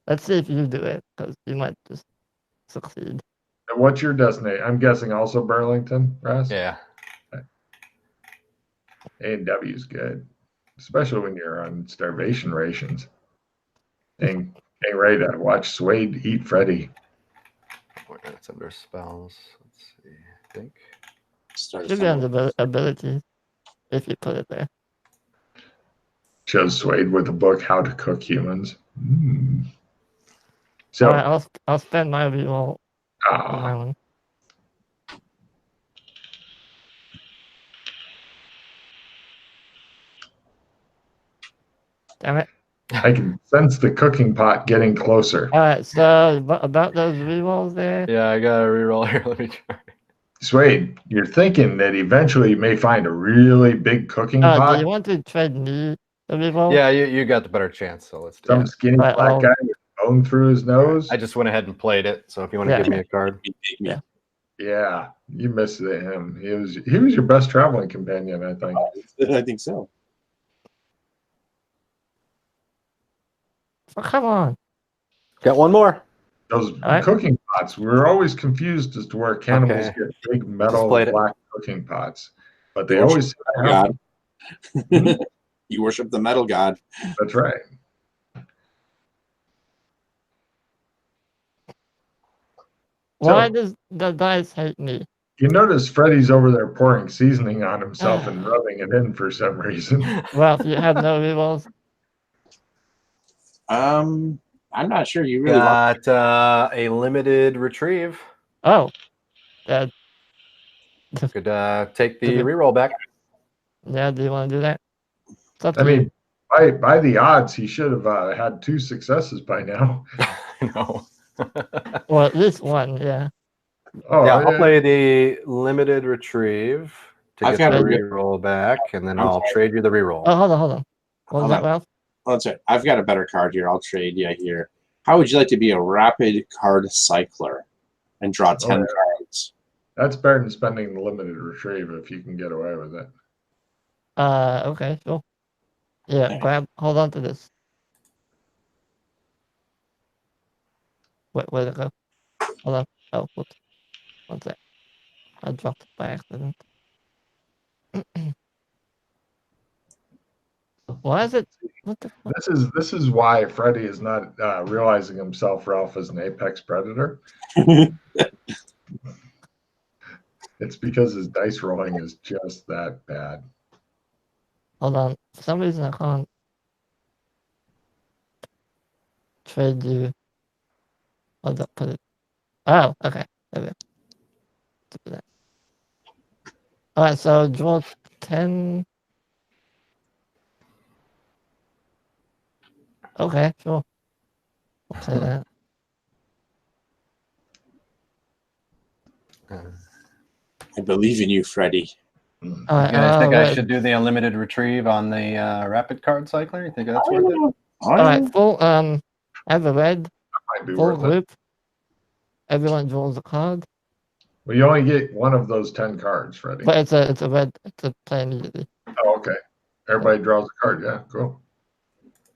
Let's see if you do it, because you might just succeed. And what's your destination? I'm guessing also Burlington, Russ? Yeah. A&W is good, especially when you're on starvation rations. And ain't ready to watch Suede eat Freddy. It's under spells. Let's see. I think. Should be under abilities, if you put it there. Shows Suede with the book How to Cook Humans. So Alright, I'll spend my reroll on my one. Damn it. I can sense the cooking pot getting closer. Alright, so about those rerolls there. Yeah, I got a reroll here. Let me try. Suede, you're thinking that eventually you may find a really big cooking pot. Do you want to trade me the reroll? Yeah, you got the better chance, so let's do Some it. skinny black guy with bone through his nose. I just went ahead and played it, so if you want to give me a card. Yeah, you missed him. He was your best traveling companion, I think. I think so. Oh, come on. Got one more. Those cooking pots, we were always confused as to where cannibals get big metal black cooking pots. But they always God. You worship the metal god. That's right. Why does the dice hate me? You notice Freddy's over there pouring seasoning on himself and rubbing it in for some reason. Well, if you have no rerolls. I'm not sure you really got a limited retrieve. Oh. Could take the reroll back. Yeah, do you want to do that? I mean, by the odds, he should have had 2 successes by now. No. Well, at least one, yeah. Oh, yeah, I'll play the limited retrieve to get the reroll back, and then I'll trade you the reroll. Oh, hold on. What was that, Ralph? That's it. I've got a better card here. I'll trade you here. How would you like to be a rapid card cycler and draw 10 cards? That's better than spending the limited retrieve if you can get away with it. Okay, sure. Yeah, hold on to this. Where'd it go? Hold on. Oh, whoops. One sec. I dropped it by accident. Why is it? What the fuck? This is why Freddy is not realizing himself, Ralph, as an apex predator. It's because his dice rolling is just that bad. Hold on. For some reason, I can't trade you. Hold up, put it. Oh, okay. There we go. Do that. Alright, so draw 10. Okay, sure. I'll play that. I believe in you, Freddy. I think I should do the unlimited retrieve on the rapid card cycler. You think that's worth it? Alright, full I have a red. Full group. Everyone draws a card. Well, you only get one of those 10 cards, Freddy. But it's a red. It's a play immediately. Oh, okay. Everybody draws a card. Yeah, cool.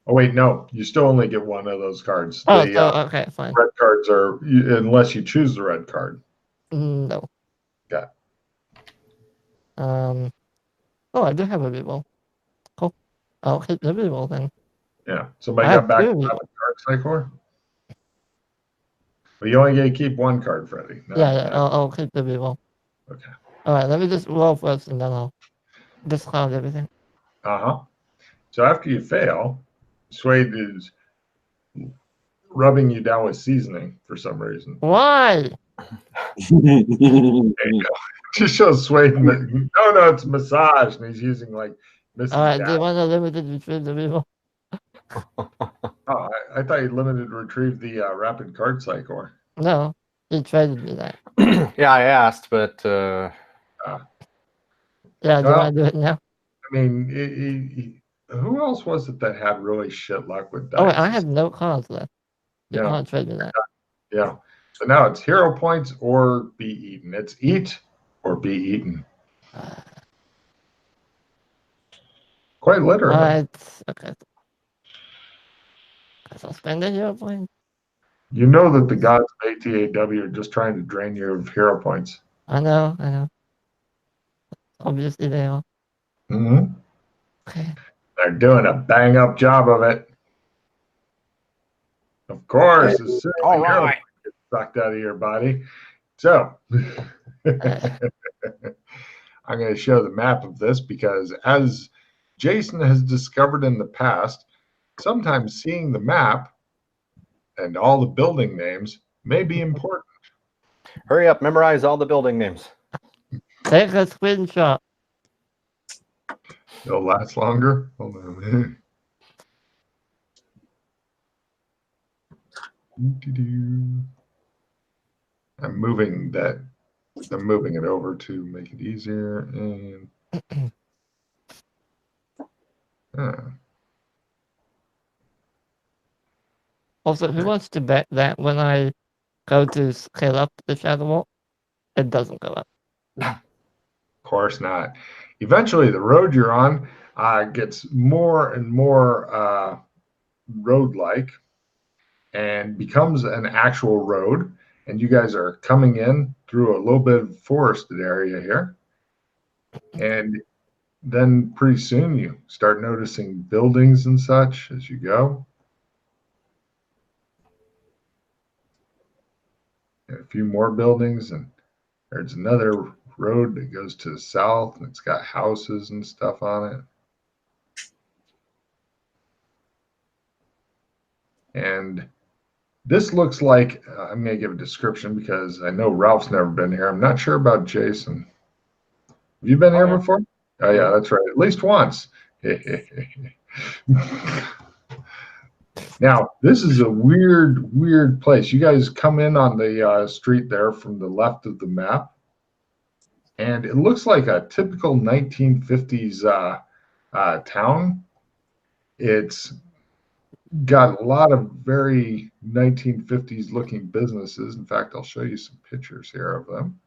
Oh wait, no. You still only get one of those cards. Oh, okay, fine. Red cards are unless you choose the red card. No. Got it. Oh, I do have a reroll. Cool. I'll hit the reroll then. Yeah. Somebody got back to have a card cycler? But you only get to keep one card, Freddy. I'll keep the reroll. Okay. Alright, let me just roll first and then I'll discard everything. So after you fail, Suede is rubbing you down with seasoning for some reason. Why? There you go. Just shows Suede. No, it's massage, and he's using like Mrs. Alright, do you want to limited retrieve the reroll? Oh, I thought you limited retrieve the rapid card cycler. No, he traded me that. Yeah, I asked, but yeah, do you want to do it now? I mean, who else was it that had really shit luck with dice? Oh, wait, I have no cards left. You can't trade me that. Yeah. So now it's hero points or be eaten. It's eat or be eaten. Quite literally. Okay. Guess I'll spend a hero point. You know that the gods of ATAW are just trying to drain you of hero points. I know. Obviously they are. Mm-hmm. Okay. They're doing a bang-up job of it. Of course, Hey, as soon as all the hero right. gets sucked out of your body. So, Uh, I'm going to show the map of this because, as Jason has discovered in the past, sometimes seeing the map and all the building names may be important. Hurry up, memorize all the building names. take a screenshot. It'll last longer. Hold on a minute. I'm moving it over to make it easier. And Also, who wants to bet that when I go to scale up the shadow wall, it doesn't go up? of course not. Eventually, the road you're on gets more and more road-like and becomes an actual road. And you guys are coming in through a little bit of forested area here. And then pretty soon you start noticing buildings and such as you go. And a few more buildings, and there's another road that goes to the south, and it's got houses and stuff on it. And this looks like, I'm going to give a description because I know Ralph's never been here. I'm not sure about Jason. Have you been here before? Oh, yeah, that's right. At least once. Now, this is a weird place. You guys come in on the street there from the left of the map, and it looks like a typical 1950s town. It's got a lot of very 1950s looking businesses. In fact, I'll show you some pictures here of them.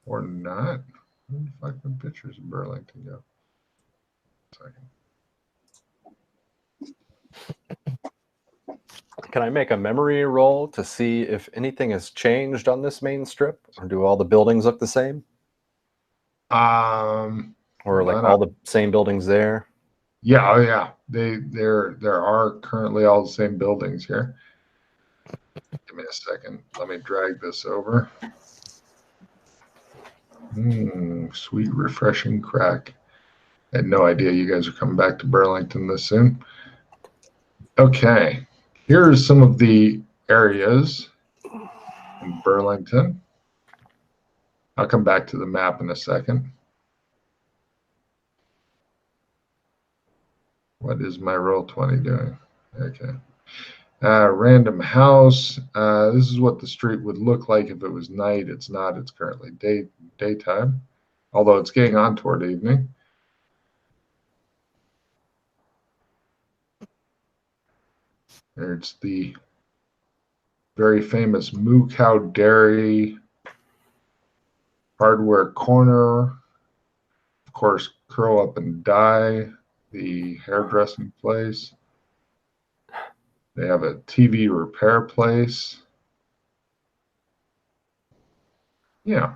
Or not. Where the fuck the pictures of Burlington go? Second. Can I make a memory roll to see if anything has changed on this main strip? Or do all the buildings look the same? Or like all the same buildings there? Yeah, oh yeah. There are currently all the same buildings here. Give me a second. Let me drag this over. Sweet, refreshing crack. I had no idea you guys are coming back to Burlington this soon. Okay, here's some of the areas in Burlington. I'll come back to the map in a second. What is my Roll20 doing? Okay. Random house. This is what the street would look like if it was night. It's not. It's currently daytime, although it's getting on toward evening. There's the very famous Moo Cow Dairy, Hardware Corner, of course, Curl Up and Die, the hairdressing place. They have a TV repair place. Yeah.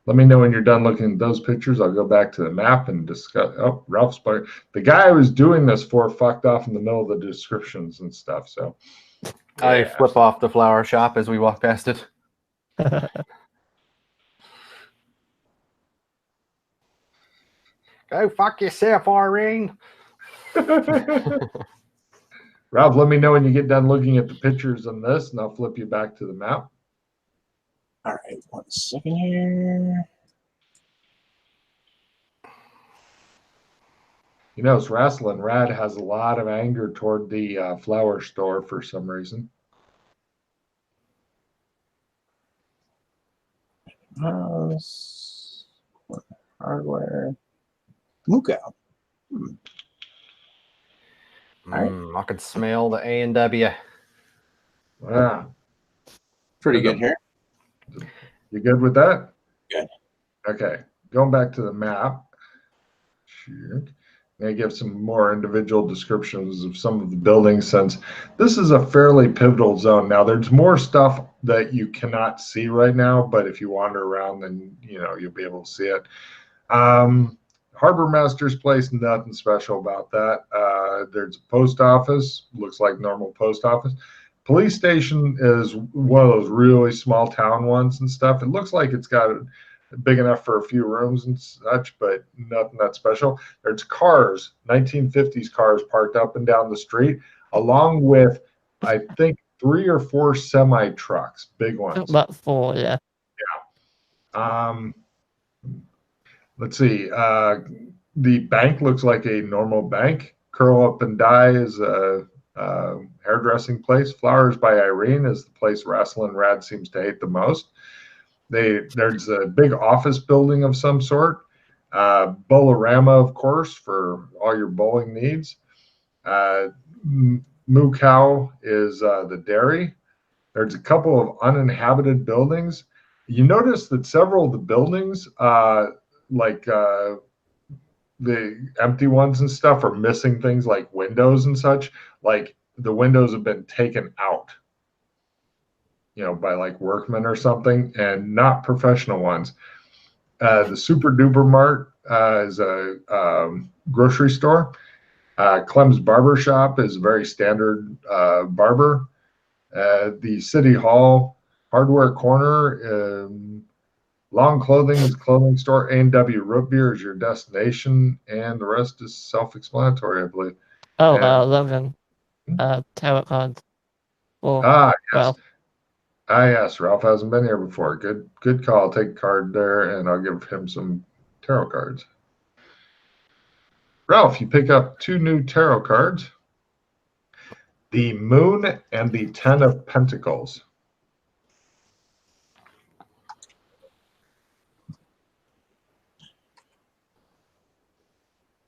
Let me know when you're done looking at those pictures. I'll go back to the map and discuss. Oh, Ralph's part. The guy I was doing this for fucked off in the middle of the descriptions and stuff. So yeah. I flip off the flower shop as we walk past it. Go fuck yourself, Irene. Ralph, let me know when you get done looking at the pictures on this, and I'll flip you back to the map. All right, 1 second here. You know, Wrestling Rad has a lot of anger toward the flower store for some reason. Hardware. Moo Cow. I can smell the A&W. Wow. Pretty good here. You good with that? Good. Okay, going back to the map. May give some more individual descriptions of some of the buildings, since this is a fairly pivotal zone. Now, there's more stuff that you cannot see right now, but if you wander around, then you'll be able to see it. Harbor Master's place, nothing special about that. There's a post office, looks like normal post office. Police station is one of those really small town ones and stuff. It looks like it's got big enough for a few rooms and such, but nothing that special. There's cars, 1950s cars parked up and down the street, along with, I think, 3 or 4 semi trucks, big ones. About 4, yeah. Yeah. Let's see. The bank looks like a normal bank. Curl Up and Die is a hairdressing place. Flowers by Irene is the place Wrestling Rad seems to hate the most. There's a big office building of some sort. Bowlerama, of course, for all your bowling needs. Moo Cow is the dairy. There's a couple of uninhabited buildings. You notice that several of the buildings, like the empty ones and stuff, are missing things like windows and such. Like the windows have been taken out, by like workmen or something, and not professional ones. The Super Duper Mart is a grocery store. Clem's Barber Shop is a very standard barber. The City Hall Hardware Corner, Long Clothing is clothing store. A&W Root Beer is your destination, and the rest is self-explanatory, I believe. Oh, Logan, tarot cards. Yes. Well, yes, Ralph hasn't been here before. Good call. I'll take a card there, and I'll give him some tarot cards. Ralph, you pick up 2 new tarot cards. The Moon and the 10 of Pentacles.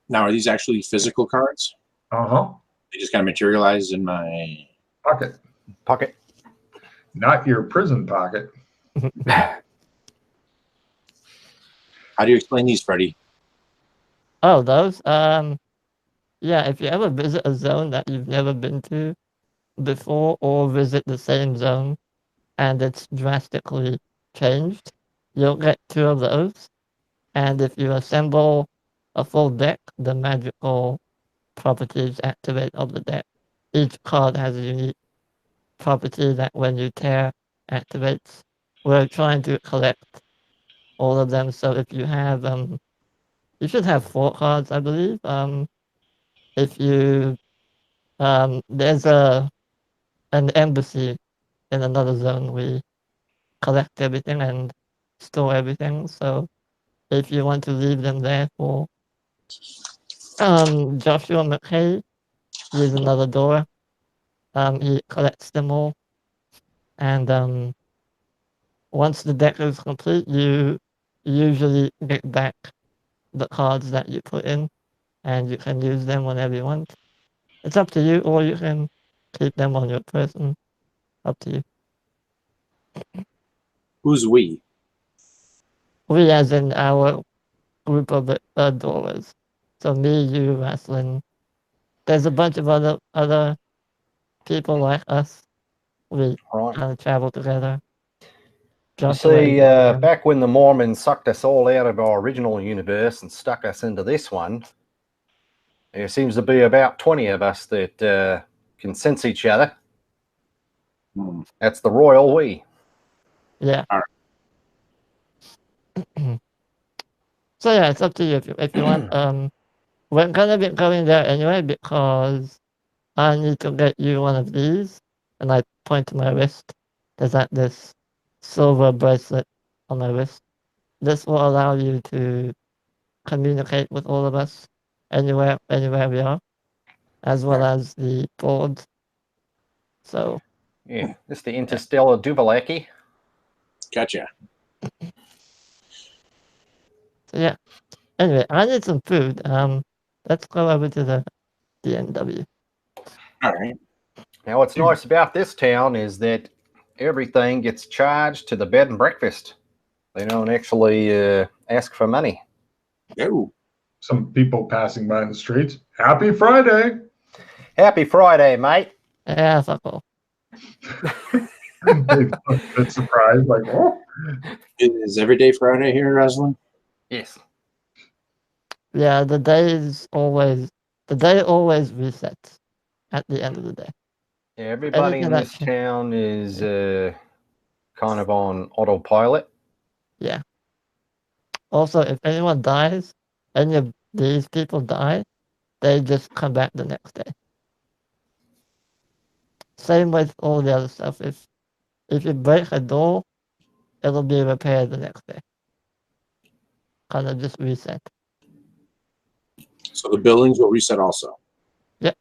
Now, are these actually physical cards? Uh-huh. They just kind of materialize in my pocket. Not your prison pocket. How do you explain these, Freddie? Oh, those? Yeah, if you ever visit a zone that you've never been to before, or visit the same zone and it's drastically changed, you'll get 2 of those. And if you assemble a full deck, the magical properties activate of the deck. Each card has a unique property that when you tear, activates. We're trying to collect all of them, so if you have, you should have 4 cards, I believe. If you, there's an embassy in another zone. We collect everything and store everything, so if you want to leave them there for Joshua McKay, use another door. He collects them all, and once the deck is complete, you usually get back the cards that you put in, and you can use them whenever you want. It's up to you, or you can keep them on your person. Up to you. Who's we? We as in our group of adorers. So me, you, Wrestling. There's a bunch of other people like us. We kind of travel together. You see, back when the Mormons sucked us all out of our original universe and stuck us into this one, there seems to be about 20 of us that can sense each other. That's the royal we. Yeah. So yeah, it's up to you if you want. We're gonna be going there anyway because I need to get you one of these, and I point to my wrist. There's like this silver bracelet on my wrist. This will allow you to communicate with all of us anywhere we are, as well as the boards. So yeah, it's the interstellar Duvalaki. Gotcha. So yeah. Anyway, I need some food. Let's go over to the DNW. All right. Now, what's nice about this town is that everything gets charged to the bed and breakfast. They don't actually ask for money. No. Some people passing by in the streets. Happy Friday! Happy Friday, mate. Yeah, fuck off. They look a bit surprised, like, oh. Is every day Friday here, Roslyn? Yes. Yeah, the day always resets at the end of the day. Yeah, everybody in this town is kind of on autopilot. Yeah. Also, if anyone dies, any of these people die, they just come back the next day. Same with all the other stuff. If you break a door, it'll be repaired the next day. Kind of just reset. So the buildings will reset also. Yep.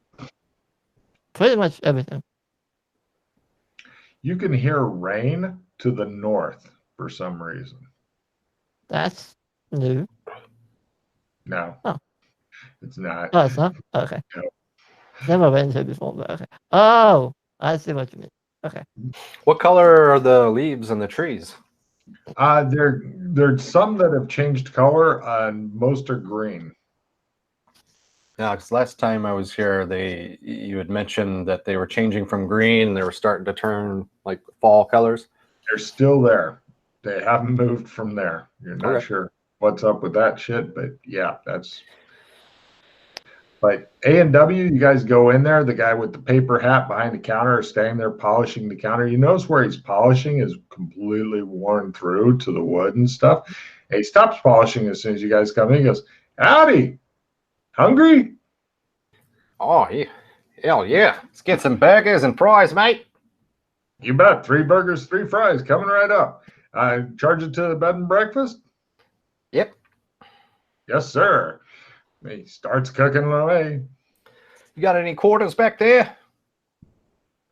Pretty much everything. You can hear rain to the north for some reason. That's new. No. Oh. It's not. Oh, it's not? Okay. No. Never been here before, but okay. Oh, I see what you mean. Okay. What color are the leaves and the trees? There's some that have changed color, and most are green. Yeah, because last time I was here, you had mentioned that they were changing from green and they were starting to turn like fall colors. They're still there. They haven't moved from there. You're not sure what's up with that shit, but yeah, that's. But A&W, you guys go in there. The guy with the paper hat behind the counter is standing there polishing the counter. You notice where he's polishing is completely worn through to the wood and stuff. And he stops polishing as soon as you guys come in. He goes, "Howdy, hungry?" Oh, hell yeah. Let's get some burgers and fries, mate. You bet. 3 burgers, 3 fries coming right up. Charge it to the bed and breakfast? Yep. Yes, sir. He starts cooking away. You got any quarters back there?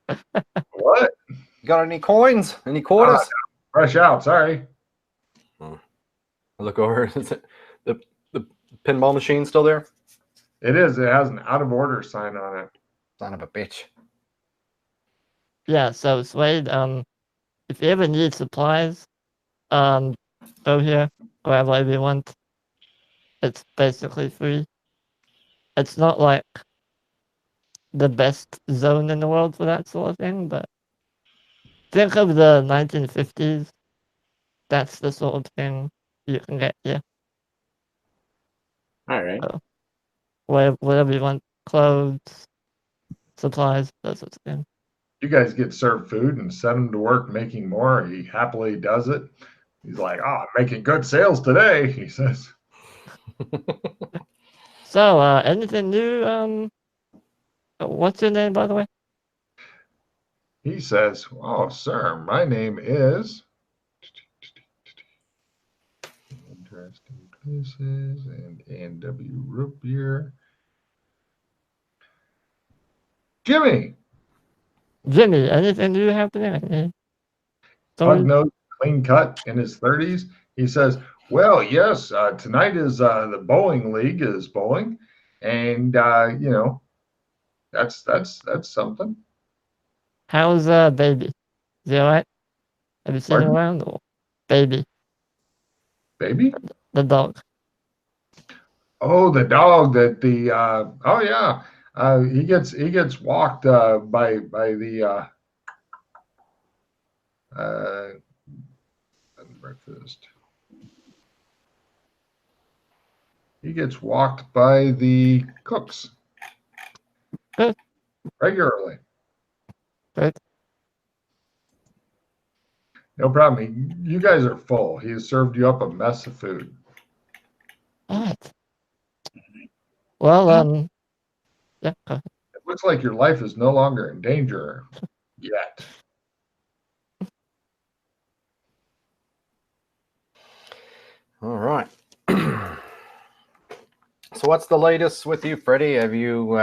What? You got any coins? Any quarters? Fresh out, sorry. I look over. Is it the pinball machine still there? It is. It has an out of order sign on it. Son of a bitch. Yeah, so Slade, if you ever need supplies, go here, grab whatever you want. It's basically free. It's not like the best zone in the world for that sort of thing, but think of the 1950s. That's the sort of thing you can get here. All right. So, whatever you want, clothes, supplies, those sorts of things. You guys get served food and send him to work making more. He happily does it. He's like, "Oh, I'm making good sales today," he says. So, anything new? What's your name, by the way? He says, "Oh, sir, my name is Interesting Places and A&W Root Beer. Jimmy." Jimmy, anything new happening? Pug nose, clean cut, in his 30s. He says, "Well, yes, tonight is the bowling league is bowling, and that's something." How's baby? Is he alright? Have you seen him around or baby? Baby? The dog. Oh, the dog that the oh yeah. He gets walked by the breakfast. He gets walked by the cooks. Good. Regularly. Good. No problem. You guys are full. He has served you up a mess of food. What? Well, yeah. Go ahead. It looks like your life is no longer in danger yet. All right. So what's the latest with you, Freddie? Have you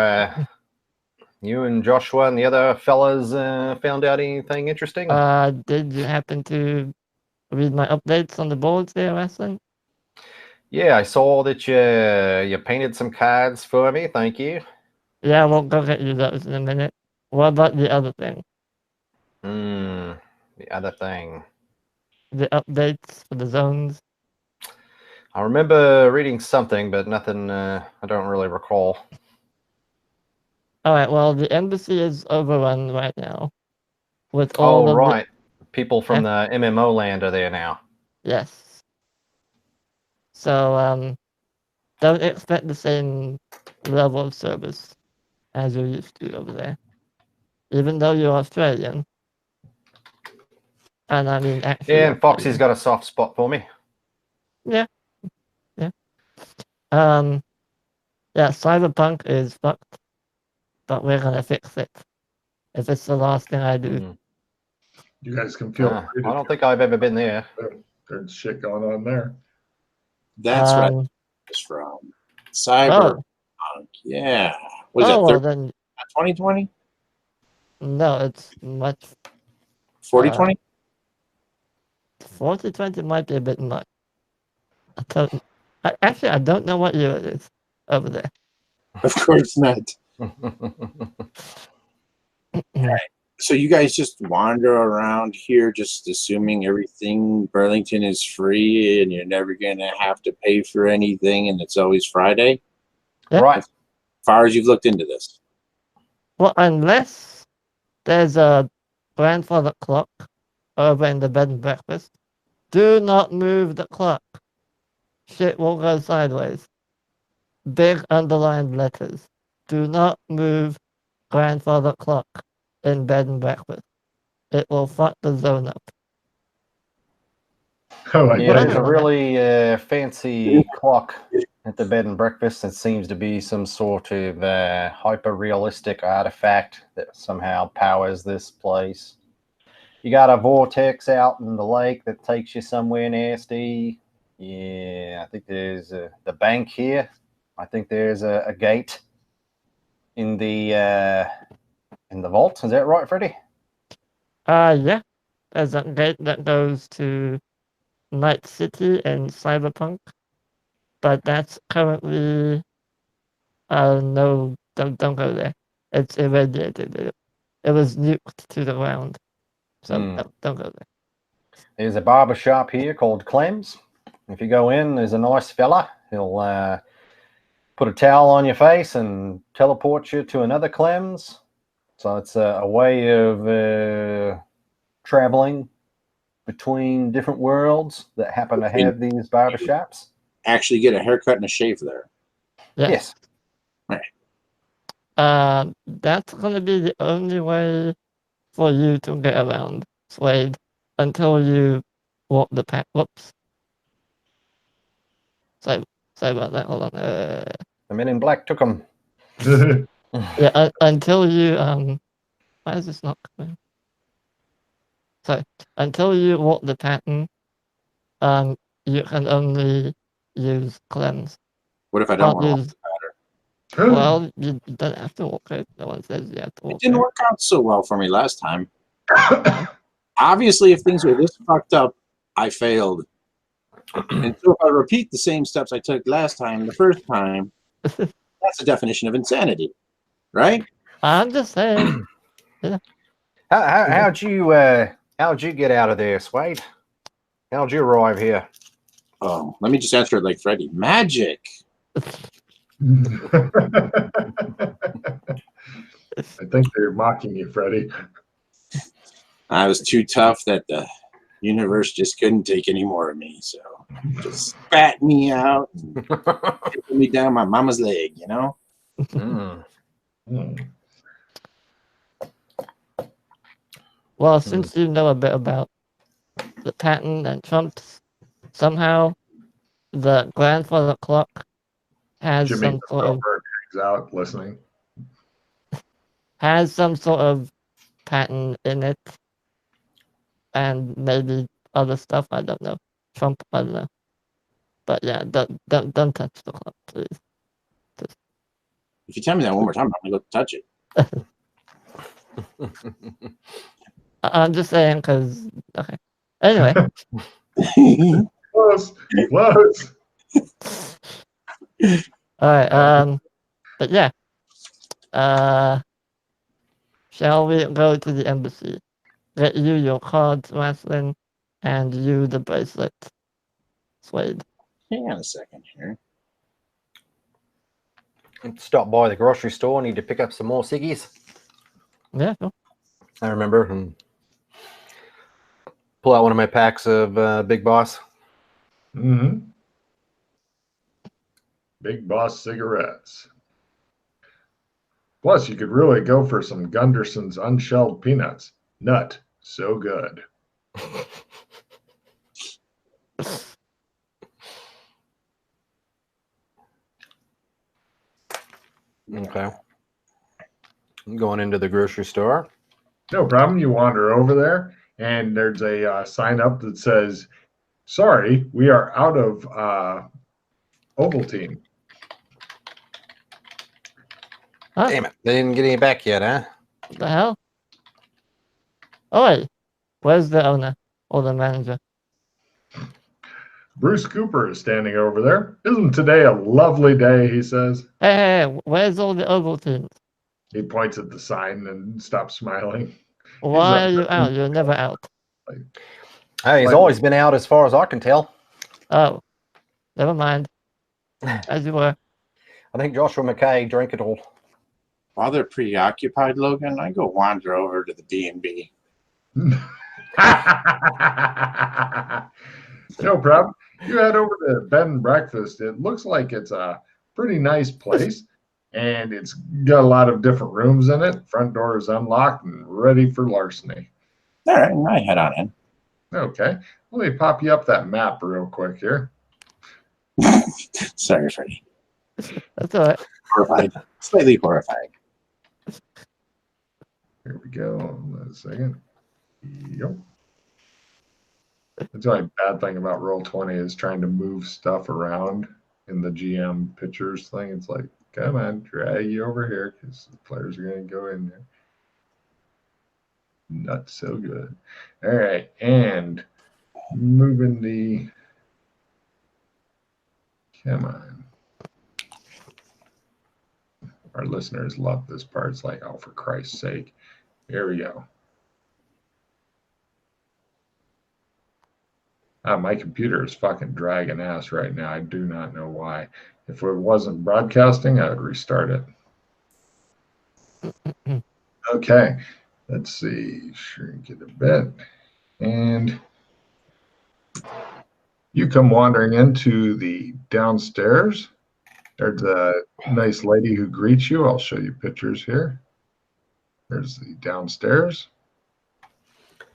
and Joshua and the other fellas found out anything interesting? Did you happen to read my updates on the boards there, Wrestling? Yeah, I saw that you painted some cards for me. Thank you. Yeah, we'll go get you those in a minute. What about the other thing? The other thing. The updates for the zones? I remember reading something, but nothing. I don't really recall. All right. Well, the embassy is overrun right now with all of right. People from the MMO land are there now. Yes. So don't expect the same level of service as you're used to over there, even though you're Australian. And I mean, actually, Yeah, and Foxy's got a soft spot for me. Yeah. Yeah, Cyberpunk is fucked, but we're gonna fix it. If it's the last thing I do. You guys can feel free to I don't think I've ever been there. There's shit going on there. That's what I was from. Cyberpunk. Yeah. Was that well, then 2020? No, it's much 4020? 4020 might be a bit much. Actually, I don't know what year it is over there. Of course not. Right. So you guys just wander around here just assuming everything Burlington is free and you're never going to have to pay for anything and it's always Friday? Yeah. Right. As far as you've looked into this. Well, unless there's a grandfather clock over in the bed and breakfast, do not move the clock. Shit will go sideways. Big underlined letters. Do not move grandfather clock in bed and breakfast. It will fuck the zone up. There's a really fancy clock at the bed and breakfast that seems to be some sort of hyper-realistic artifact that somehow powers this place. You got a vortex out in the lake that takes you somewhere nasty. Yeah, I think there's the bank here. I think there's a gate in the vault. Is that right, Freddie? Yeah. There's a gate that goes to Night City and Cyberpunk, but that's currently no, don't go there. It's irradiated. It was nuked to the ground, so don't go there. There's a barber shop here called Clem's. If you go in, there's a nice fella. He'll put a towel on your face and teleport you to another Clem's. So it's a way of traveling between different worlds that happen to have these barber shops. Actually get a haircut and a shave there. Yes. Right. That's going to be the only way for you to get around Slade until you walk the path. Whoops. Sorry about that. Hold on. The Men in Black took them. Yeah, until you why is this not coming? So until you walk the pattern, you can only use cleanse. What if I don't want to walk the pattern? Well, you don't have to walk it. No one says you have to walk it. It didn't work out so well for me last time. Obviously, if things were this fucked up, I failed. And so if I repeat the same steps I took last time, the first time, that's the definition of insanity, right? I'm just saying. Yeah. How'd you get out of there, Swade? How'd you arrive here? Oh, let me just answer it like Freddie. Magic. I think they're mocking you, Freddie. I was too tough that the universe just couldn't take any more of me, so just spat me out and put me down my mama's leg, you know? Well, since you know a bit about the pattern and Trump's, somehow the grandfather clock has Jimmy some sort of out listening. Has some sort of pattern in it, and maybe other stuff. I don't know. Trump, I don't know. But yeah, don't touch the clock, please. Just... If you tell me that one more time, I'm gonna go touch it. I'm just saying because okay. Anyway. Close. All right. But yeah. Shall we go to the embassy? Get you your cards, Maslin, and you the bracelet, Slade. Hang on a second here. Stop by the grocery store. Need to pick up some more ciggies. Yeah, sure. I remember and pull out one of my packs of Big Boss. Mm-hmm. Big Boss cigarettes. Plus, you could really go for some Gunderson's unshelled peanuts. Nut. So good. Okay. I'm going into the grocery store. No problem. You wander over there, and there's a sign up that says, "Sorry, we are out of Ovaltine." Huh? Damn it. They didn't get any back yet, huh? What the hell? Oi, where's the owner or the manager? Bruce Cooper is standing over there. Isn't today a lovely day? He says. Hey, where's all the Ovaltines? He points at the sign and stops smiling. Why are you out? You're never out. Hey, he's always been out as far as I can tell. Oh, never mind. As you were. I think Joshua McKay drank it all. While they're preoccupied, Logan, I go wander over to the B&B. No problem. You head over to Bed and Breakfast. It looks like it's a pretty nice place, and it's got a lot of different rooms in it. Front door is unlocked and ready for larceny. All right, I head on in. Okay. Let me pop you up that map real quick here. Sorry, Freddie. That's all right. Horrified. Slightly horrified. Here we go. Hold on a second. Yep. The only bad thing about Roll20 is trying to move stuff around in the GM pictures thing. It's like, come on, drag you over here because the players are going to go in there. Not so good. All right, and moving the. Come on. Our listeners love this part. It's like, oh, for Christ's sake. Here we go. My computer is fucking dragging ass right now. I do not know why. If it wasn't broadcasting, I would restart it. Okay. Let's see. Shrink it a bit. And you come wandering into the downstairs. There's a nice lady who greets you. I'll show you pictures here. There's the downstairs.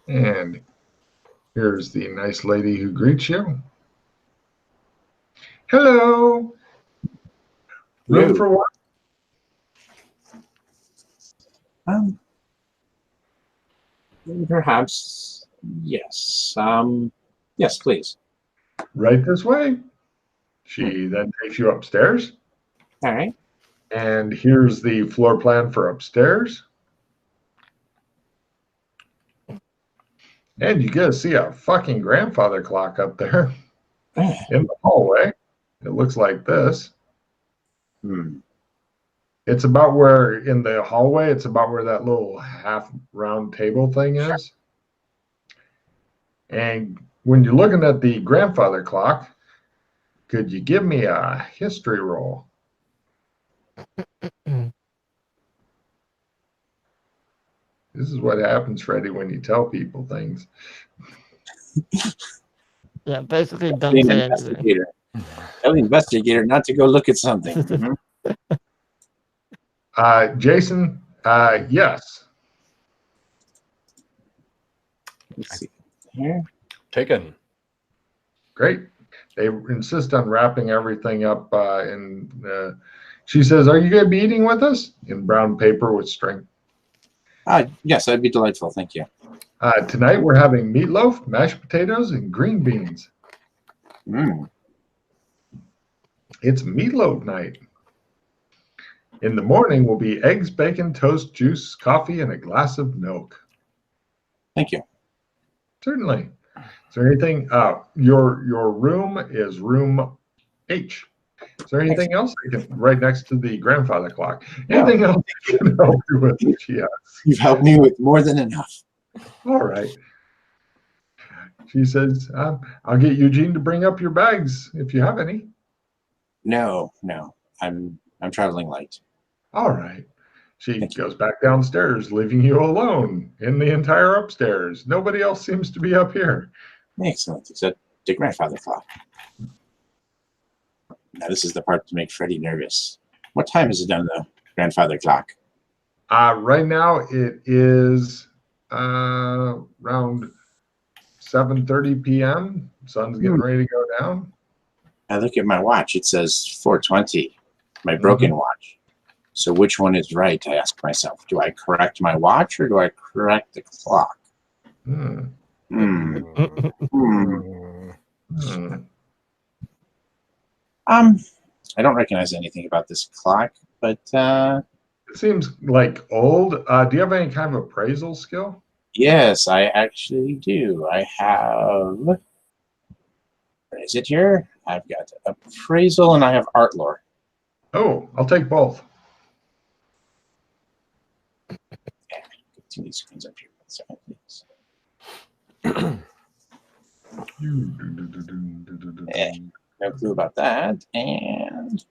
And here's the nice lady who greets you. Hello. Room for what? Perhaps, yes. Yes, please. Right this way. She then takes you upstairs. All right. And here's the floor plan for upstairs. And you get to see a fucking grandfather clock up there in the hallway. It looks like this. It's about where, in the hallway, it's about where that little half round table thing is. And when you're looking at the grandfather clock, could you give me a history roll? This is what happens, Freddie, when you tell people things. Yeah, basically don't say anything. Tell the investigator not to go look at something. Jason, yes. Let's see here. Taken. Great. They insist on wrapping everything up she says, are you going to be eating with us? In brown paper with string. Yes, that'd be delightful. Thank you. Tonight we're having meatloaf, mashed potatoes, and green beans. It's meatloaf night. In the morning will be eggs, bacon, toast, juice, coffee, and a glass of milk. Thank you. Certainly. Is there anything? Your room is room H. Is there anything else? Right next to the grandfather clock. Anything else I can help you with? Yes. You've helped me with more than enough. All right. She says, I'll get Eugene to bring up your bags if you have any. No. I'm traveling light. All right. She goes back downstairs, leaving you alone in the entire upstairs. Nobody else seems to be up here. Excellent. Except the grandfather clock. Now this is the part to make Freddy nervous. What time is it on the grandfather clock? Right now it is around 7:30 p.m. Sun's getting ready to go down. I look at my watch. It says 4:20. My broken watch. So which one is right? I ask myself. Do I correct my watch or do I correct the clock? I don't recognize anything about this clock, but it seems like old. Do you have any kind of appraisal skill? Yes, I actually do. I have. Where is it here? I've got appraisal and I have art lore. Oh, I'll take both. Yeah, get two of these screens up here. 1 second, please. No clue about that. And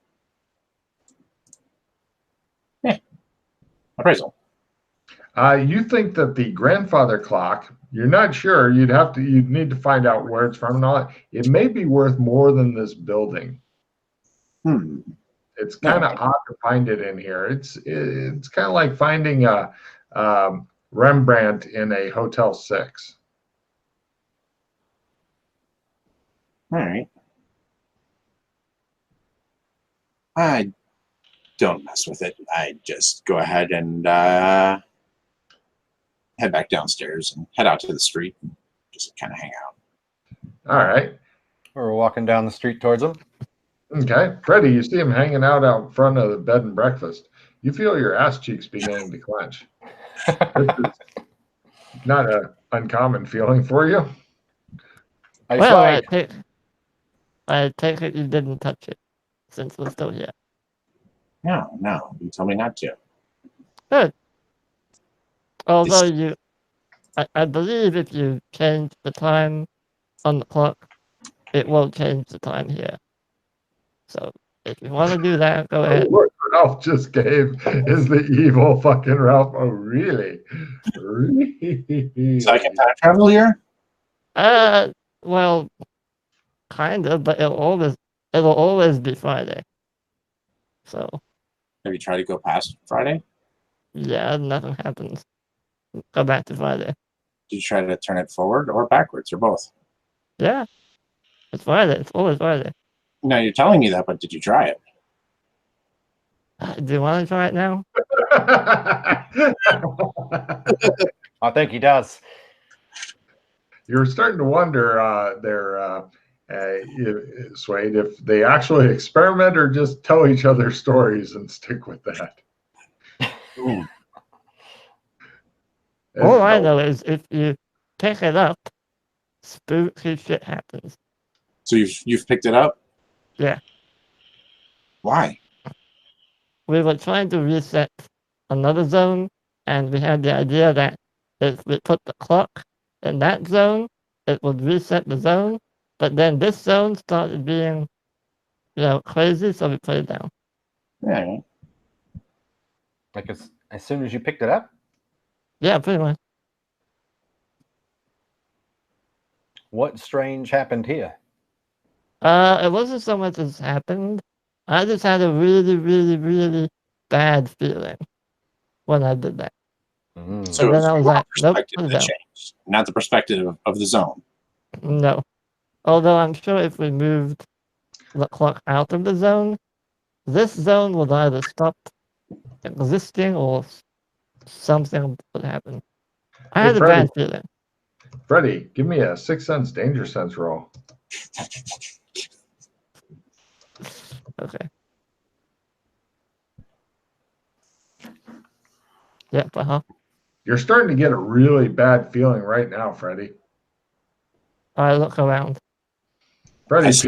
appraisal. You think that the grandfather clock, you're not sure, you'd need to find out where it's from and all that. It may be worth more than this building. It's kind of odd to find it in here. It's kind of like finding a Rembrandt in a Hotel 6. All right. I don't mess with it. I just go ahead and head back downstairs and head out to the street and just kind of hang out. All right. We're walking down the street towards them. Okay. Freddy, you see him hanging out front of the bed and breakfast. You feel your ass cheeks beginning to clench. This is not an uncommon feeling for you. Well, I take it you didn't touch it since we're still here. No. You told me not to. Good. Although I believe if you change the time on the clock, it will change the time here. So if you want to do that, go ahead. What Ralph just gave is the evil fucking Ralph. Oh, really? So I can time travel here? Well, kind of, but it'll always be Friday. So. Have you tried to go past Friday? Yeah, nothing happens. Go back to Friday. Did you try to turn it forward or backwards or both? Yeah. It's Friday. It's always Friday. No, you're telling me that, but did you try it? Do you want to try it now? I think he does. You're starting to wonder Swade, if they actually experiment or just tell each other stories and stick with that. All I know is if you pick it up, spooky shit happens. So you've picked it up? Yeah. Why? We were trying to reset another zone, and we had the idea that if we put the clock in that zone, it would reset the zone. But then this zone started being, crazy, so we put it down. Yeah. Like as soon as you picked it up? Yeah, pretty much. What strange happened here? It wasn't so much as happened. I just had a really, really, really bad feeling when I did that. So then I was like, nope, that changed, not the perspective of the zone. No. Although I'm sure if we moved the clock out of the zone, this zone would either stop existing or something would happen. I had a bad feeling. Freddy, give me a 6th Sense Danger Sense roll. Okay. Yep, You're starting to get a really bad feeling right now, Freddy. I look around. Freddy's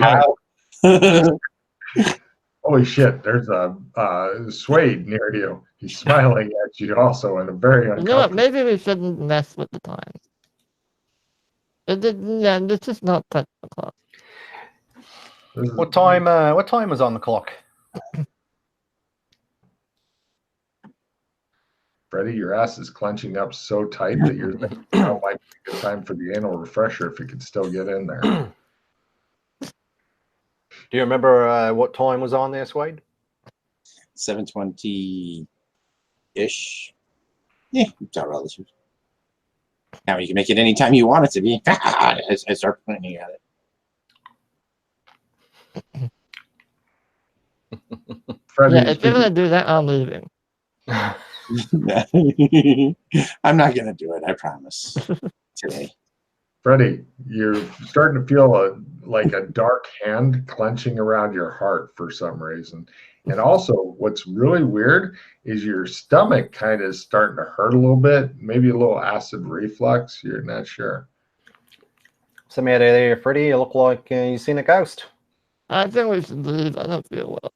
holy shit, there's a Swade near you. He's smiling at you also in a very uncomfortable. You know what? Maybe we shouldn't mess with the time. Yeah, it's just not touch the clock. What time? What time was on the clock? Freddie, your ass is clenching up so tight that you're thinking now might be a good time for the anal refresher if you could still get in there. Do you remember what time was on there, Swade? 7:20-ish. Yeah, it's all relative. Now you can make it anytime you want it to be. I start pointing at it. Freddie, Yeah, if you're gonna do that, I'm leaving. I'm not gonna do it. I promise. Today. Freddie, you're starting to feel like a dark hand clenching around your heart for some reason. And also, what's really weird is your stomach kind of starting to hurt a little bit, maybe a little acid reflux. You're not sure. Somebody there, Freddie. You look like you've seen a ghost. I think we should leave. I don't feel well.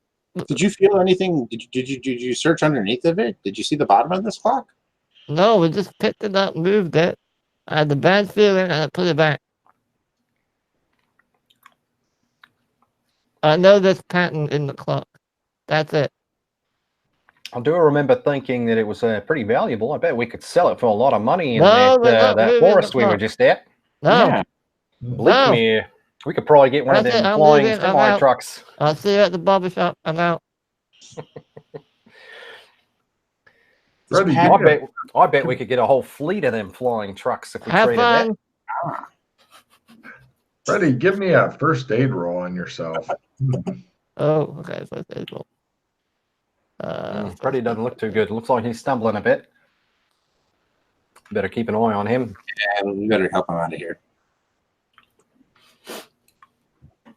Did you feel anything? Did you search underneath of it? Did you see the bottom of this clock? No, we just picked it up, moved it. I had the bad feeling, and I put it back. I know this pattern in the clock. That's it. I do remember thinking that it was pretty valuable. I bet we could sell it for a lot of money in No, we're not that moving forest the we were clock. just at. No, Yeah. Believe no. me, we could probably get one of That's them it, I'm flying leaving, I'm semi out. trucks. I'll see you at the barber shop. I'm out. Freddie, I bet we could get a whole fleet of them flying trucks if we Have traded fun. that. Freddie, give me a first aid roll on yourself. Oh, okay. So it's April. Freddie doesn't look too good. Looks like he's stumbling a bit. Better keep an eye on him. Yeah, we better help him out of here.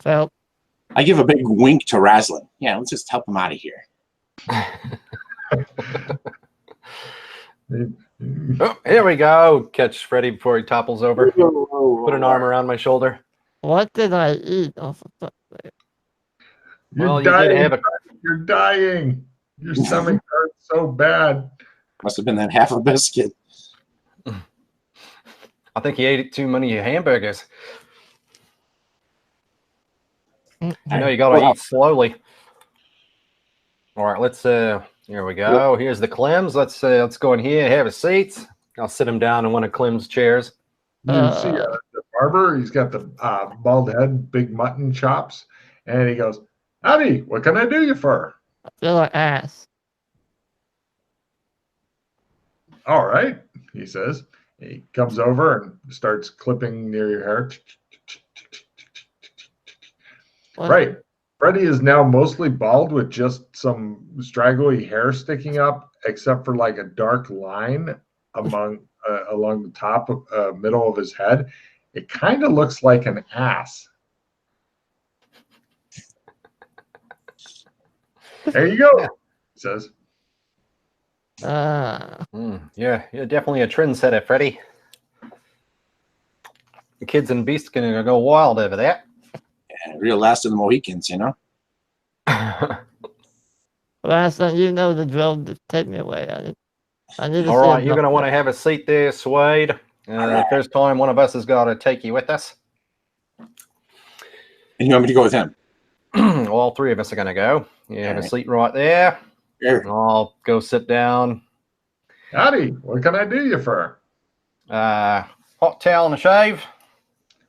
So, I give a big wink to Raslin. Yeah, let's just help him out of here. Oh, here we go. Catch Freddie before he topples over. Put an arm around my shoulder. what did I eat? Oh, for fuck's sake. You're dying. You're dying. Your stomach hurts so bad. Must have been that half a biscuit. I think he ate too many hamburgers. I know you gotta eat slowly. All right, let's here we go. Here's the Clems. Let's go in here, have a seat. I'll sit him down in one of Clem's chairs. You see the barber, he's got the bald head, big mutton chops, and he goes, "Howdy, what can I do you for?" I feel like ass. All right, he says. He comes over and starts clipping near your hair. What? Right. Freddie is now mostly bald with just some straggly hair sticking up, except for like a dark line along the top middle of his head. It kind of looks like an ass. There you go, he says. Yeah, you're definitely a trendsetter, Freddie. The kids and beasts can go wild over that. Yeah, real last of the Mohicans, you know? Last time, you know the drill. Just take me away. I need to All right, you're going to want to have a seat there, Swade. Right. First time one of us has got to take you with us. And you want me to go with him? All three of us are going to go. You have a seat right there. Sure. I'll go sit down. Howdy, what can I do you for? Hot towel and a shave.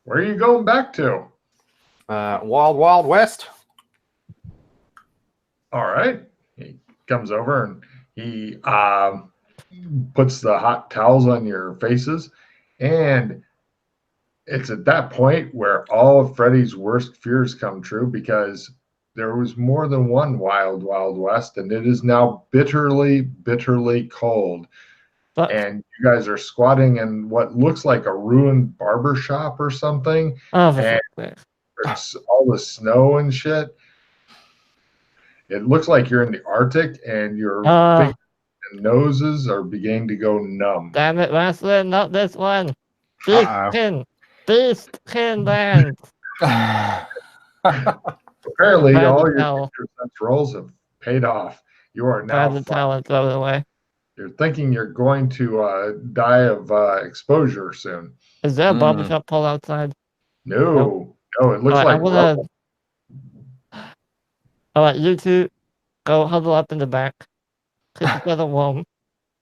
Where are you going back to? Wild, Wild West. All right. He comes over and he puts the hot towels on your faces. And it's at that point where all of Freddie's worst fears come true, because there was more than one Wild, Wild West, and it is now bitterly, bitterly cold. And you guys are squatting in what looks like a ruined barber shop or something. And there's all the snow and shit. It looks like you're in the Arctic, and your fingers and noses are beginning to go numb. Damn it, Wrestling, not this one. Beastkin band. Apparently, all your sense rolls have paid off. You are now. Grab the towel and throw it away. You're thinking you're going to die of exposure soon. Is there a barbershop pole outside? No, it looks All right, like I'm gonna. rubble. All right, you two go huddle up in the back. Keep each other warm.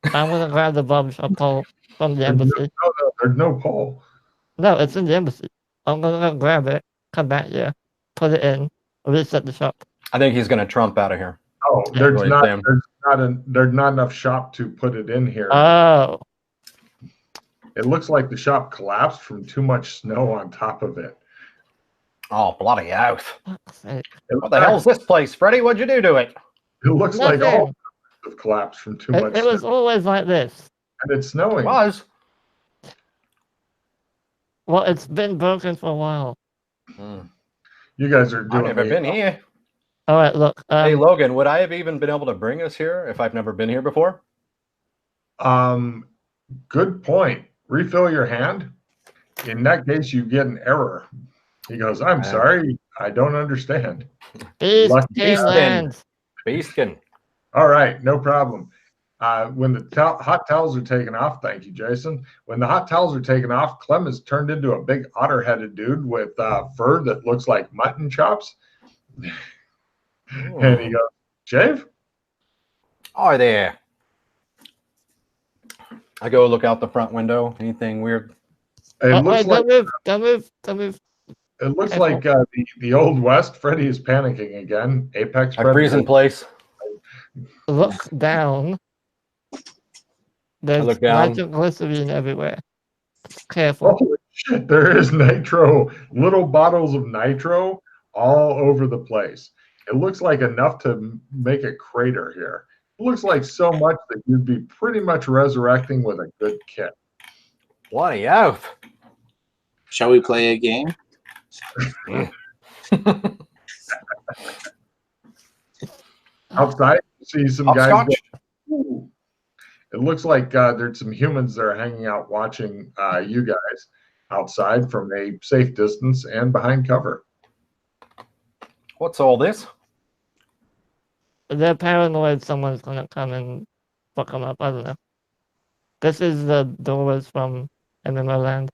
I'm gonna grab the barbershop pole from the embassy. There's no pole. No, it's in the embassy. I'm gonna go grab it, come back here, put it in, reset the shop. I think he's going to trump out of here. Oh, Yeah. there's not enough shop to put it in here. Oh, It looks like the shop collapsed from too much snow on top of it. Oh, bloody oath. fuck's sake. What the hell's this place, Freddy? What'd you do to it? It looks like all Nothing. have collapsed from too much It was snow. always like this. And it's snowing. It was. Well, it's been broken for a while. You guys are doing I've never been here. All right, look. Hey, Logan, would I have even been able to bring us here if I've never been here before? Good point. Refill your hand. In that case, you get an error. He goes, I'm sorry, I don't understand. Beastkin lands. Beastkin. All right, no problem. When the hot towels are taken off, thank you, Jason. When the hot towels are taken off, Clem is turned into a big otter-headed dude with fur that looks like mutton chops. And he goes, shave? Hi there. I go look out the front window. Anything weird? It looks like Don't move. It looks like the Old West. Freddy is panicking again. Apex I freeze in place. Look down. There's look down. nitroglycerine everywhere. Careful. Holy shit, there is nitro, little bottles of nitro all over the place. It looks like enough to make a crater here. It looks like so much that you'd be pretty much resurrecting with a good kit. Bloody oath. Shall we play a game? Outside, you see some guys. Hopscotch? Ooh. It looks like there's some humans that are hanging out watching you guys outside from a safe distance and behind cover. What's all this? They're paranoid someone's gonna come and fuck them up. I don't know. This is the doors from MMO Land.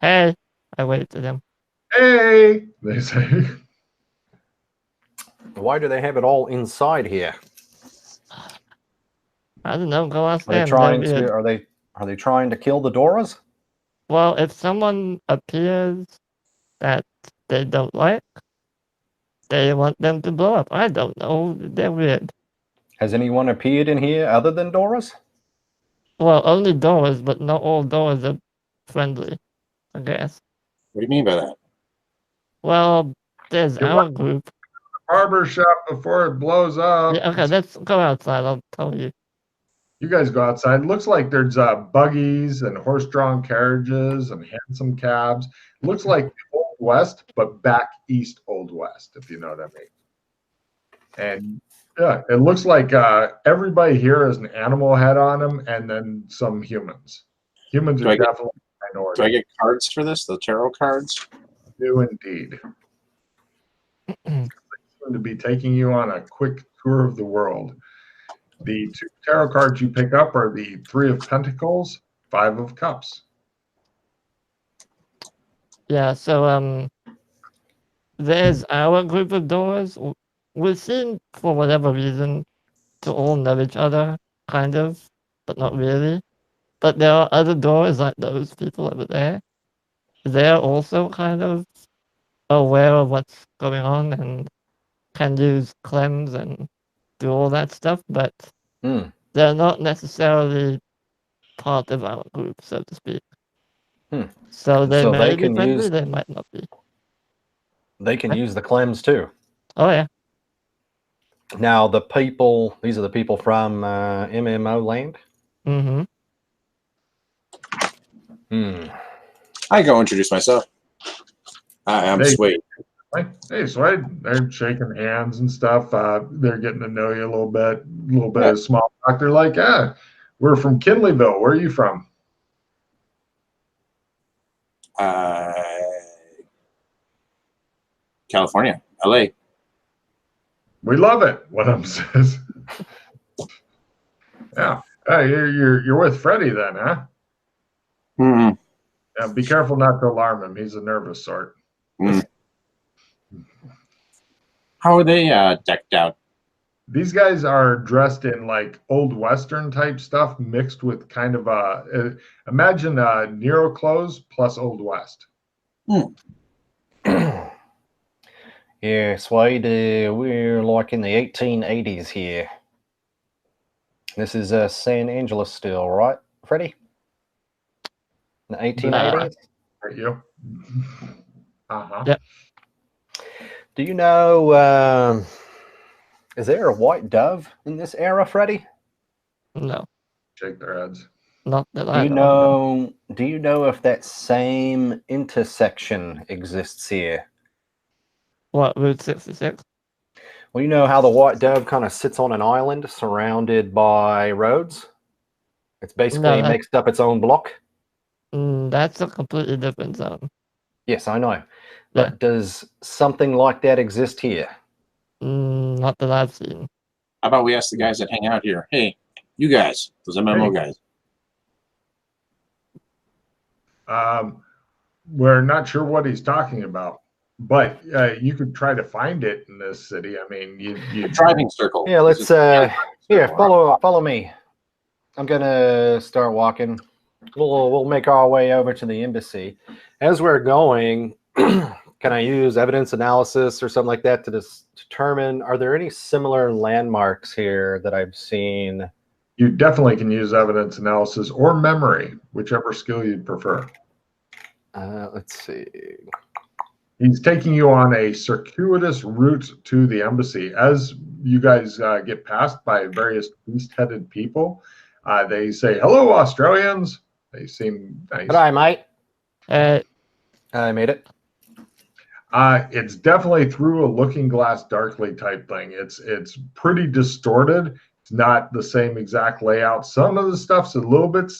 Hey, I waved to them. Hey, they say. Why do they have it all inside here? I don't know. Go ask Are they them. trying to? Are they trying to kill the Doras? Well, if someone appears that they don't like, they want them to blow up. I don't know. They're weird. Has anyone appeared in here other than Doras? Well, only doors, but not all doors are friendly, I guess. What do you mean by that? Well, there's our group. Barber shop before it blows up. Yeah, okay, let's go outside. I'll tell you. You guys go outside. It looks like there's buggies and horse-drawn carriages and handsome cabs. Looks like Old West, but back east Old West, if you know what I mean. And yeah, it looks like everybody here has an animal head on them, and then some humans. Humans are definitely a minority. Do I get cards for this? The tarot cards? Do indeed. Going to be taking you on a quick tour of the world. The 2 tarot cards you pick up are the 3 of Pentacles, 5 of Cups. Yeah, so there's our group of doors. We seem, for whatever reason, to all know each other, kind of, but not really. But there are other doors, like those people over there. They're also kind of aware of what's going on and can use cleanse and do all that stuff, but they're not necessarily part of our group, so to speak. So they may be friendly, they might not be. They can use the cleanse too. Oh, yeah. Now, the people, these are the people from MMO Land? I go introduce myself. I'm Swade. Hey, Swade. They're shaking hands and stuff. They're getting to know you a little bit of small talk. They're like, we're from Kinleyville. Where are you from? California, LA. We love it, one of them says. Yeah. Hey, you're with Freddy then, huh? Yeah, be careful not to alarm him. He's a nervous sort. Mm. How are they decked out? These guys are dressed in like old Western type stuff mixed with kind of imagine Nero clothes plus Old West. Yes, Wade, we're like in the 1880s here. This is San Angelo still, right, Freddie? The 1880s? Are you? Uh-huh. Yep. Do you know, is there a white dove in this era, Freddie? No. Shake their heads. Not that Do I you know. Do you know if that same intersection exists here? What, Route 66? Well, you know how the white dove kind of sits on an island surrounded by roads? It's basically makes up its own block. That's a completely different zone. Yes, I know. But does something like that exist here? Not that I've seen. How about we ask the guys that hang out here? Hey, you guys, those MMO guys. We're not sure what he's talking about, but you could try to find it in this city. I mean, you driving circle. Yeah, let's here, follow me. I'm gonna start walking. We'll make our way over to the embassy. As we're going, can I use evidence analysis or something like that to determine, are there any similar landmarks here that I've seen? You definitely can use evidence analysis or memory, whichever skill you'd prefer. Let's see. He's taking you on a circuitous route to the embassy. As you guys get passed by various beast-headed people, they say, "Hello, Australians." They seem nice. G'day, mate. I made it. It's definitely through a looking glass darkly type thing. It's pretty distorted. It's not the same exact layout. Some of the stuff's a little bit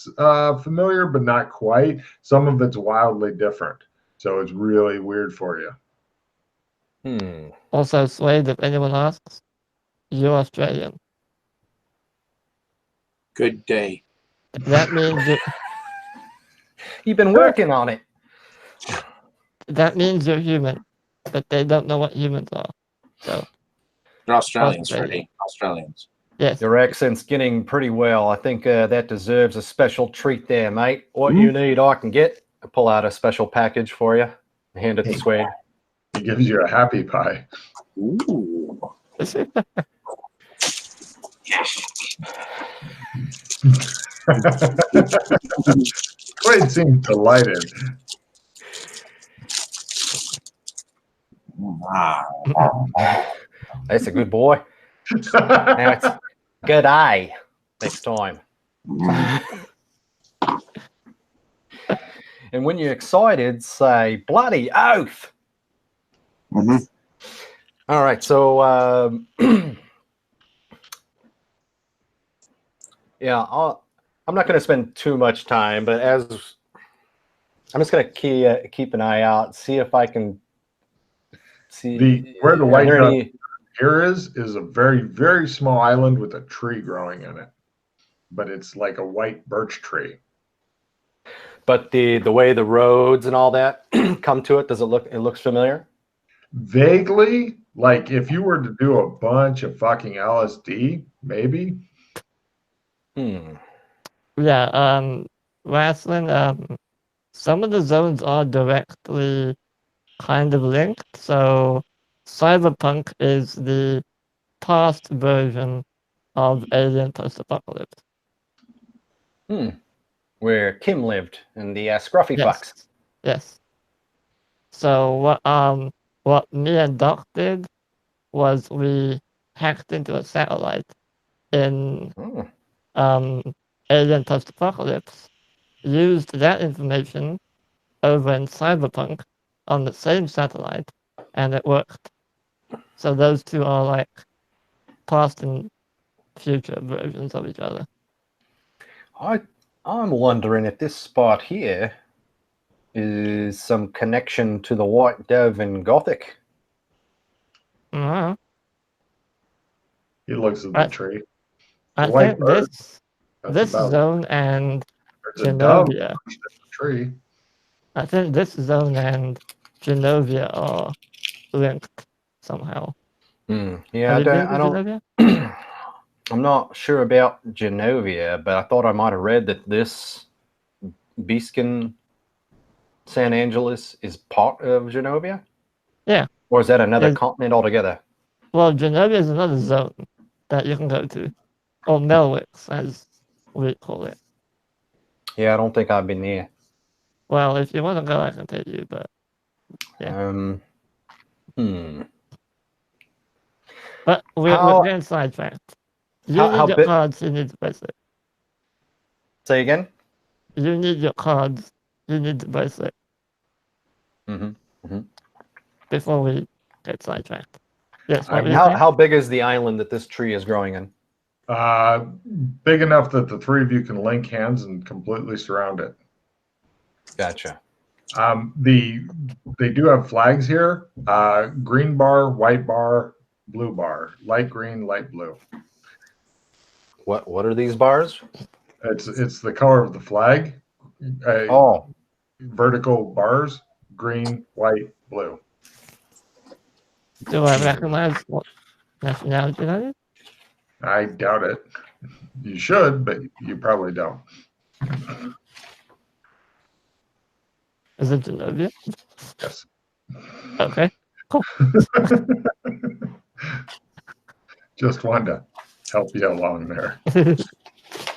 familiar, but not quite. Some of it's wildly different. So it's really weird for you. Also, Slade, if anyone asks, you're Australian. Good day. That means you've been working on it. That means you're human, but they don't know what humans are. So they're Australians, Freddie. Australians. Yes. Your accent's getting pretty well. I think that deserves a special treat there, mate. What you need, I can get. I'll pull out a special package for you. Hand it to Swade. He gives you a happy pie. Ooh. Swade seems delighted. That's a good boy. Now it's good eye next time. And when you're excited, say bloody oath. All right, so yeah, I'm not going to spend too much time, but I'm just going to keep an eye out, see if I can see where the white dove here is a very, very small island with a tree growing in it, but it's like a white birch tree. But the way the roads and all that come to it, it looks familiar? Vaguely, like if you were to do a bunch of fucking LSD, maybe. Yeah, Wrestling, some of the zones are directly kind of linked. So Cyberpunk is the past version of Alien Post-Apocalypse. Where Kim lived in the Scruffy Fucks. Yes. So what me and Doc did was we hacked into a satellite in Alien Post-Apocalypse, used that information over in Cyberpunk on the same satellite, and it worked. So those two are like past and future versions of each other. I'm wondering if this spot here is some connection to the White Dove in Gothic. Uh-huh. He looks at the tree. I think this zone and There's a dove Zenobia. in the tree. I think this zone and Genovia are linked somehow. Yeah, Have you been to Genovia? I'm not sure about Genovia, but I thought I might have read that this Beacon San Angeles is part of Genovia? Yeah. Or is that another continent altogether? Well, Genovia is another zone that you can go to. Or Melwix, as we call it. Yeah, I don't think I've been there. Well, if you want to go, I can take you, but yeah. But we're getting sidetracked. You need your cards, you need to bracelet. Say again? You need your cards, you need the bracelet. Before we get sidetracked. Yes, how big is the island that this tree is growing in? Big enough that the three of you can link hands and completely surround it. Gotcha. They do have flags here. Green bar, white bar, blue bar. Light green, light blue. What are these bars? It's the color of the flag. Vertical bars, green, white, blue. Do I recognize what nationality that is? I doubt it. You should, but you probably don't. Is it Genovia? Yes. Okay, cool. Just wanted to help you along there.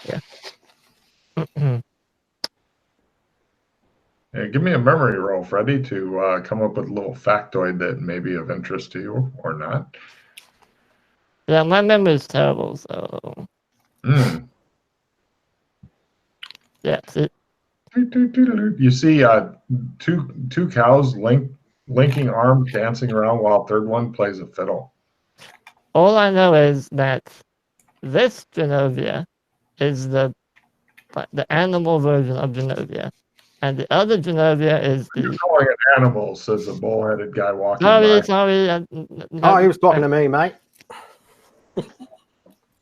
Yeah. Yeah, give me a memory roll, Freddie, to come up with a little factoid that may be of interest to you or not. Yeah, my memory is terrible, so. Yeah, see. You see two cows linking arms, dancing around while a third one plays a fiddle. All I know is that this Genovia is the animal version of Genovia. And the other Genovia is the... You're calling it animal, says a bull-headed guy walking by. Sorry. He was talking to me, mate.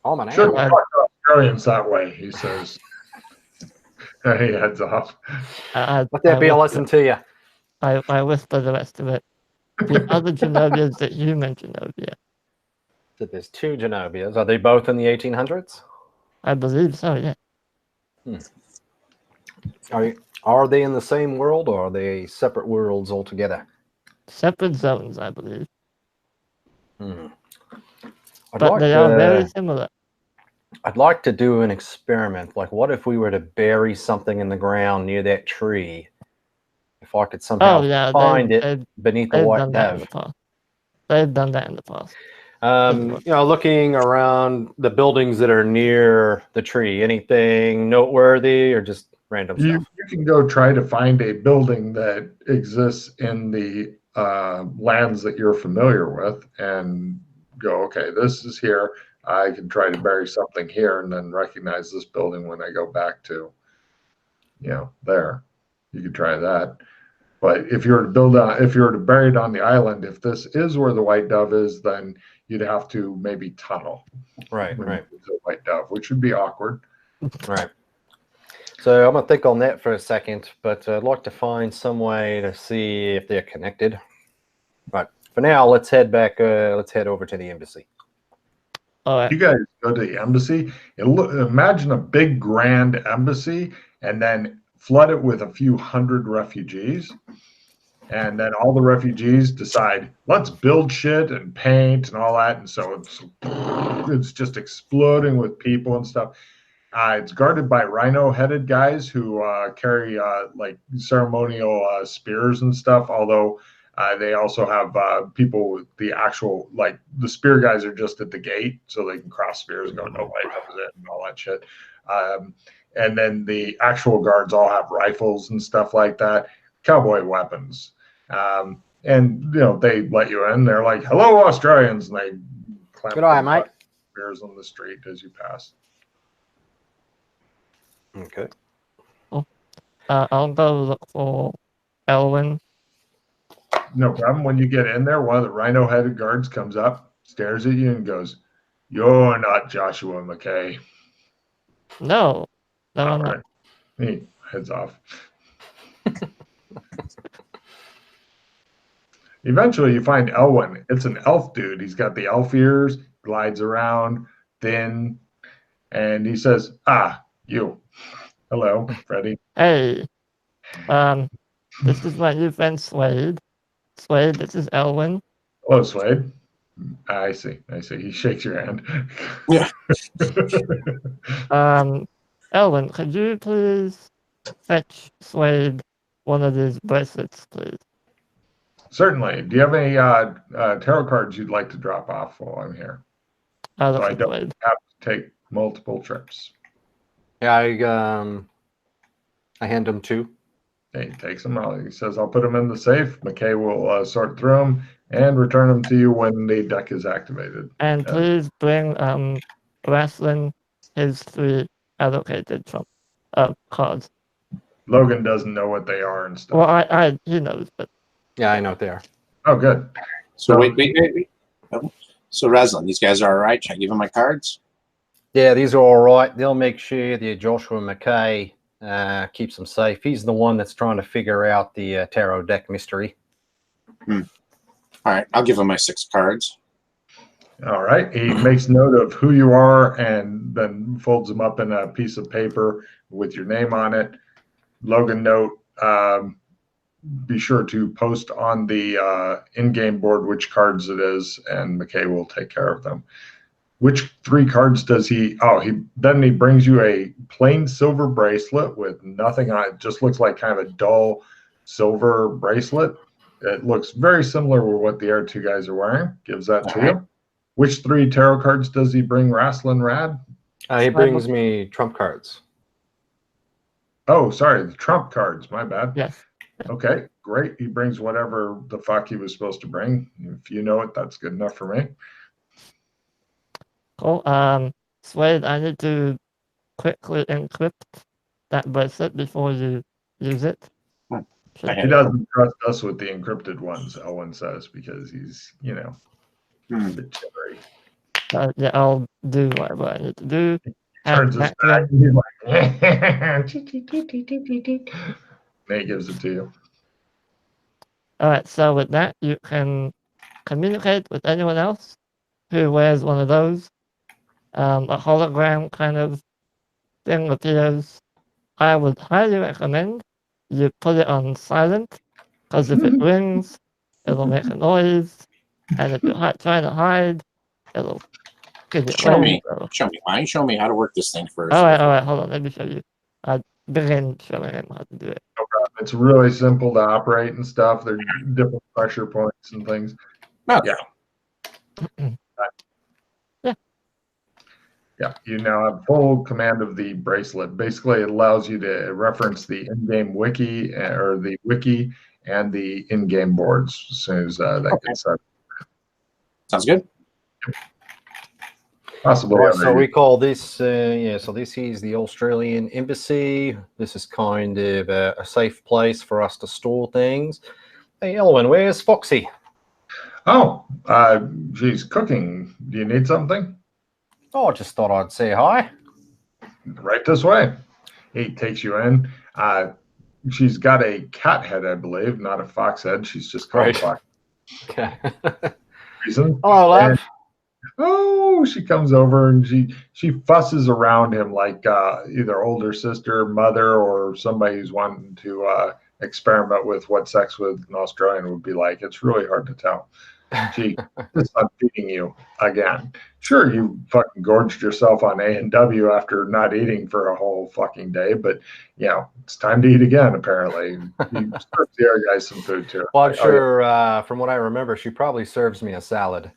I'm an Shouldn't animal. talk to Australians that way, he says. And he heads off. Let that be a lesson to you. I whisper the rest of it. The other Genovia is the human Genovia. So there's two Genovias. Are they both in the 1800s? I believe so, yeah. Are they in the same world, or are they separate worlds altogether? Separate zones, I believe. But they are very similar. I'd like to do an experiment. Like, what if we were to bury something in the ground near that tree? If I could somehow find it beneath the white dove. They've done that in the past. Looking around the buildings that are near the tree, anything noteworthy or just random stuff? You can go try to find a building that exists in the lands that you're familiar with and go, okay, this is here. I can try to bury something here and then recognize this building when I go back to, there. You could try that. But if you were to bury it on the island, if this is where the white dove is, then you'd have to maybe tunnel. Right. The white dove, which would be awkward. Right. So I'm gonna think on that for a second, but I'd like to find some way to see if they're connected. But for now, let's head back. Let's head over to the embassy. All right. You guys go to the embassy. Imagine a big grand embassy, and then flood it with a few hundred refugees. And then all the refugees decide, let's build shit and paint and all that. And so it's just exploding with people and stuff. It's guarded by rhino-headed guys who carry like ceremonial spears and stuff. Although they also have people with the actual, like the spear guys are just at the gate, so they can cross spears and go, nobody comes in and all that shit. And then the actual guards all have rifles and stuff like that, cowboy weapons. And they let you in. They're like, "Hello, Australians," and they clamp good eye, mate. Spears on the street as you pass. Okay. I'll go look for Elwin. No problem. When you get in there, one of the rhino-headed guards comes up, stares at you, and goes, "You're not Joshua McKay." No, I'm all not. right. He heads off. Eventually, you find Elwyn. It's an elf dude. He's got the elf ears, glides around, thin, and he says, "Ah, you. Hello, Freddy." Hey, this is my new friend Slade. Slade, this is Elwyn. Hello, Slade. I see. He shakes your hand. Yeah. Elwyn, could you please fetch Slade one of these bracelets, please? Certainly. Do you have any tarot cards you'd like to drop off while I'm here? So I don't have to take multiple trips. Yeah, I hand him 2. He takes them out. He says, "I'll put them in the safe. McKay will sort through them and return them to you when the deck is activated." And please bring Raslin his 3 allocated trump cards. Logan doesn't know what they are and stuff. Well, he knows, but yeah, I know what they are. Oh, good. So wait. So Raslin, these guys are all right. Should I give them my cards? Yeah, these are all right. They'll make sure that Joshua McKay keeps them safe. He's the one that's trying to figure out the tarot deck mystery. All right, I'll give him my 6 cards. All right. He makes note of who you are and then folds them up in a piece of paper with your name on it. Logan note, be sure to post on the in-game board which cards it is, and McKay will take care of them. Which 3 cards does he? Oh, he brings you a plain silver bracelet with nothing on it. Just looks like kind of a dull silver bracelet. It looks very similar to what the other 2 guys are wearing. Gives that to you. Which 3 tarot cards does he bring Raslin Rad? He brings me trump cards. Oh, sorry, the trump cards. My bad. yes. Okay, great. He brings whatever the fuck he was supposed to bring. If you know it, that's good enough for me. Cool. Slade, I need to quickly encrypt that bracelet before you use it. He doesn't trust us with the encrypted ones, Elwyn says, because he's, a bit jittery. Yeah, I'll do whatever I need to do. Turns his back and he's like, and he gives it to you. Alright, so with that, you can communicate with anyone else who wears one of those. A hologram kind of thing appears. I would highly recommend you put it on silent, because if it rings, it'll make a noise, and if you're trying to hide, it'll give it away. Show me how to work this thing first. Alright, hold on, let me show you. I begin showing him how to do it. No problem. It's really simple to operate and stuff. There's different pressure points and things. Okay. Yeah, you now have full command of the bracelet. Basically, it allows you to reference the in-game wiki or the wiki and the in-game boards as soon as that gets set. Sounds good. Possibly. Right, so we call this, so this is the Australian Embassy. This is kind of a safe place for us to store things. Hey, Elwyn, where's Foxy? Oh, she's cooking. Do you need something? Oh, I just thought I'd say hi. Right this way. He takes you in. She's got a cat head, I believe, not a fox head. She's just called Fox. Okay. Reason. Hello, love. She comes over and she fusses around him like either older sister, mother, or somebody who's wanting to experiment with what sex with an Australian would be like. It's really hard to tell. She is not feeding you again. Sure, you fucking gorged yourself on A&W after not eating for a whole fucking day, but it's time to eat again, apparently. You serve the other guys some food too. Well, I'm sure from what I remember, she probably serves me a salad.